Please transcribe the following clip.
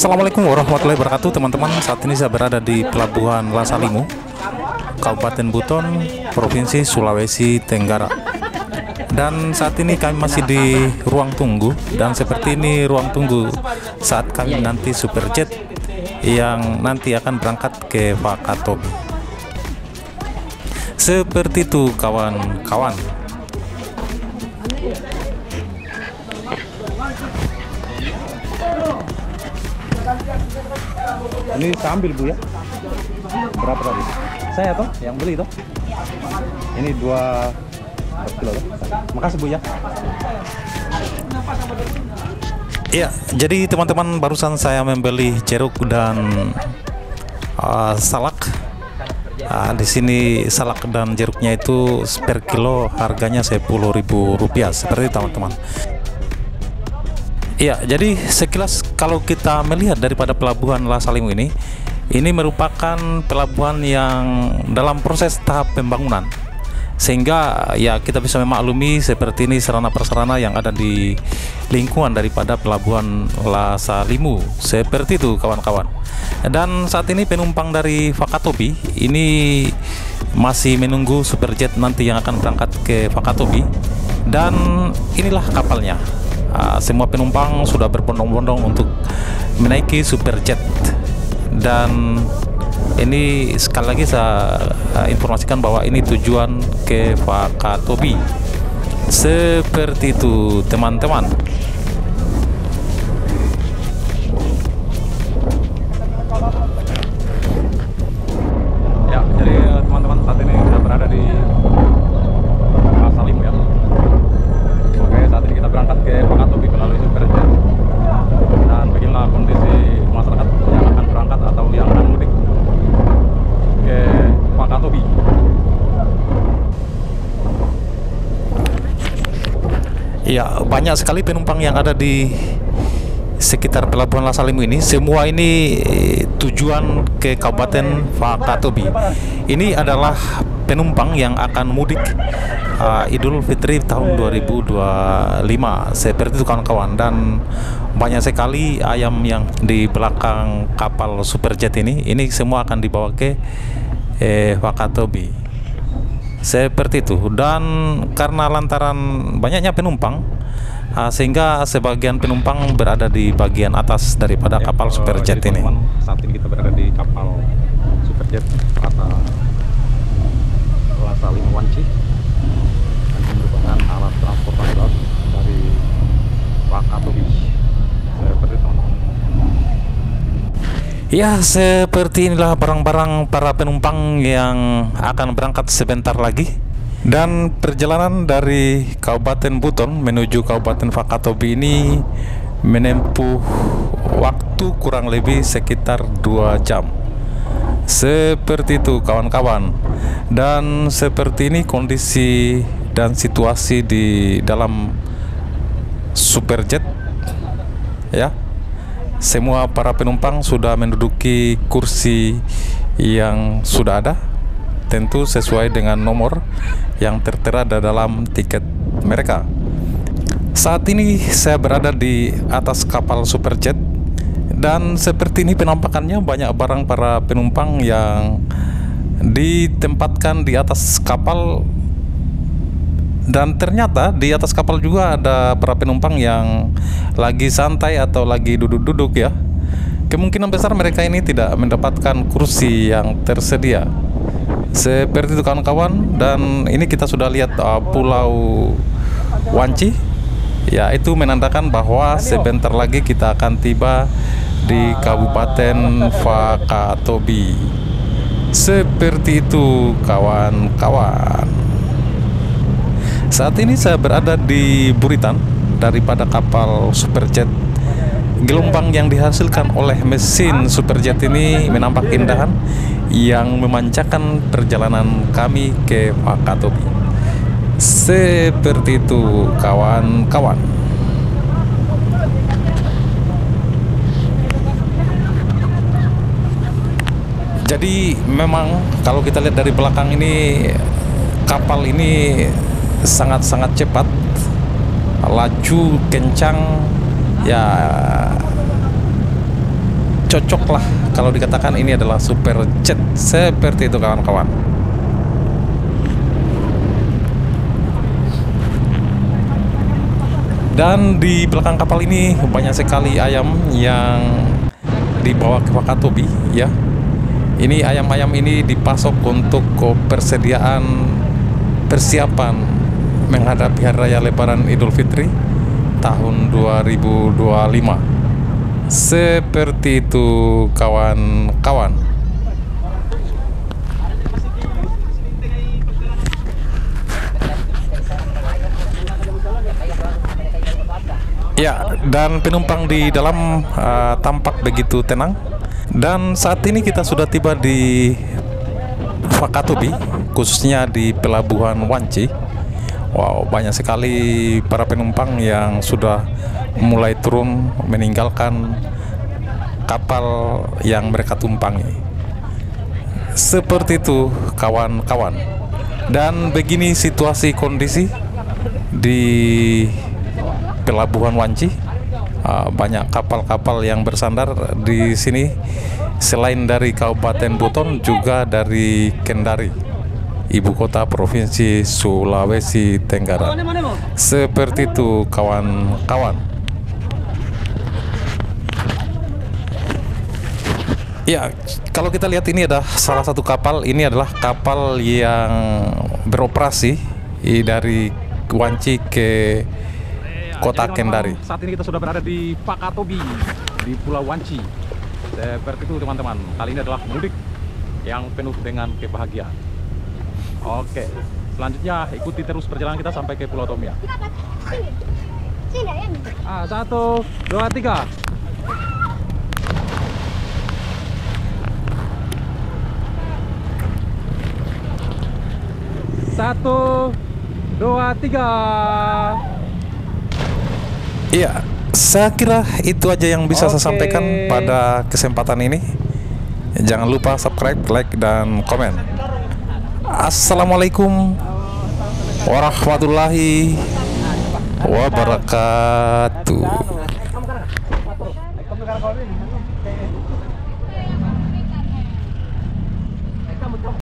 Assalamualaikum warahmatullahi wabarakatuh teman-teman. Saat ini saya berada di Pelabuhan Lasalimu, Kabupaten Buton, Provinsi Sulawesi Tenggara. Dan saat ini kami masih di ruang tunggu. Dan seperti ini ruang tunggu saat kami nanti Superjet yang nanti akan berangkat ke Wakatobi. Seperti itu kawan-kawan. Ini saya ambil Bu ya. Berapa tadi? Saya toh yang beli toh. Ini 2 kilo toh. Makasih Bu ya. Iya, jadi teman-teman barusan saya membeli jeruk dan salak. Di sini salak dan jeruknya itu per kilo harganya Rp10.000 seperti teman-teman. Iya, jadi sekilas kalau kita melihat daripada Pelabuhan Lasalimu ini merupakan pelabuhan yang dalam proses tahap pembangunan, sehingga ya kita bisa memaklumi seperti ini sarana prasarana yang ada di lingkungan daripada Pelabuhan Lasalimu, seperti itu kawan-kawan. Dan saat ini penumpang dari Wakatobi ini masih menunggu Superjet nanti yang akan berangkat ke Wakatobi, dan inilah kapalnya. Semua penumpang sudah berbondong-bondong untuk menaiki Superjet. Dan ini sekali lagi saya informasikan bahwa ini tujuan ke Wakatobi. Seperti itu teman-teman. Ya, jadi teman-teman saat ini kita berada di Lasalimu ya. Oke, saat ini kita berangkat ke Wakatobi melalui Superjet. Dan beginilah kondisi masyarakat yang akan berangkat atau yang akan mudik ke Wakatobi. Ya, banyak sekali penumpang yang ada di sekitar Pelabuhan Lasalimu ini. Semua ini tujuan ke Kabupaten Wakatobi. Ini adalah penumpang yang akan mudik Idul Fitri tahun 2025, seperti itu kawan-kawan. Dan banyak sekali ayam yang di belakang kapal Superjet ini semua akan dibawa ke Wakatobi, seperti itu. Dan karena lantaran banyaknya penumpang, sehingga sebagian penumpang berada di bagian atas daripada kapal Superjet ini. Saat ini kita berada di kapal Superjet Lasalimu Wanci. Merupakan alat transportasi dari Wakatobi. Seperti teman-teman. Ya, seperti inilah barang-barang para penumpang yang akan berangkat sebentar lagi. Dan perjalanan dari Kabupaten Buton menuju Kabupaten Wakatobi ini menempuh waktu kurang lebih sekitar 2 jam. Seperti itu kawan-kawan. Dan seperti ini kondisi dan situasi di dalam Superjet ya. Semua para penumpang sudah menduduki kursi yang sudah ada, tentu sesuai dengan nomor yang tertera dalam tiket mereka. Saat ini saya berada di atas kapal Superjet, dan seperti ini penampakannya banyak barang para penumpang yang ditempatkan di atas kapal. Dan ternyata di atas kapal juga ada para penumpang yang lagi santai atau lagi duduk-duduk ya. Kemungkinan besar mereka ini tidak mendapatkan kursi yang tersedia. Seperti itu kawan-kawan. Dan ini kita sudah lihat Pulau Wanci. Ya, itu menandakan bahwa sebentar lagi kita akan tiba di Kabupaten Wakatobi. Seperti itu kawan-kawan. Saat ini saya berada di buritan daripada kapal Superjet. Gelombang yang dihasilkan oleh mesin Superjet ini menampak keindahan yang memanjakan perjalanan kami ke Wakatobi. Seperti itu kawan-kawan. Jadi memang kalau kita lihat dari belakang ini, kapal ini sangat-sangat cepat, laju kencang ya. cocok lah kalau dikatakan ini adalah super jet, seperti itu kawan-kawan. Dan di belakang kapal ini banyak sekali ayam yang dibawa ke Wakatobi ya. Ini ayam-ayam ini dipasok untuk persiapan menghadapi Hari Raya Lebaran Idul Fitri tahun 2025. Seperti itu kawan-kawan. Ya, dan penumpang di dalam tampak begitu tenang. Dan saat ini kita sudah tiba di Wakatobi, khususnya di pelabuhan Wanci. Wow, banyak sekali para penumpang yang sudah mulai turun meninggalkan kapal yang mereka tumpangi. Seperti itu kawan-kawan. Dan begini situasi kondisi di pelabuhan Wanci. Banyak kapal-kapal yang bersandar di sini, selain dari Kabupaten Buton juga dari Kendari, ibu kota provinsi Sulawesi Tenggara. Seperti itu kawan-kawan. Ya, kalau kita lihat ini adalah salah satu kapal. Ini adalah kapal yang beroperasi dari Wanci ke kota Kendari. Saat ini kita sudah berada di Wakatobi, di Pulau Wanci. Seperti itu teman-teman. Kali ini adalah mudik yang penuh dengan kebahagiaan. Oke, selanjutnya ikuti terus perjalanan kita sampai ke Pulau Tomia. Sini. 1, 2, 3. Satu, dua, tiga. Iya, saya kira itu aja yang bisa saya sampaikan pada kesempatan ini. Jangan lupa subscribe, like, dan komen. Assalamualaikum warahmatullahi wabarakatuh.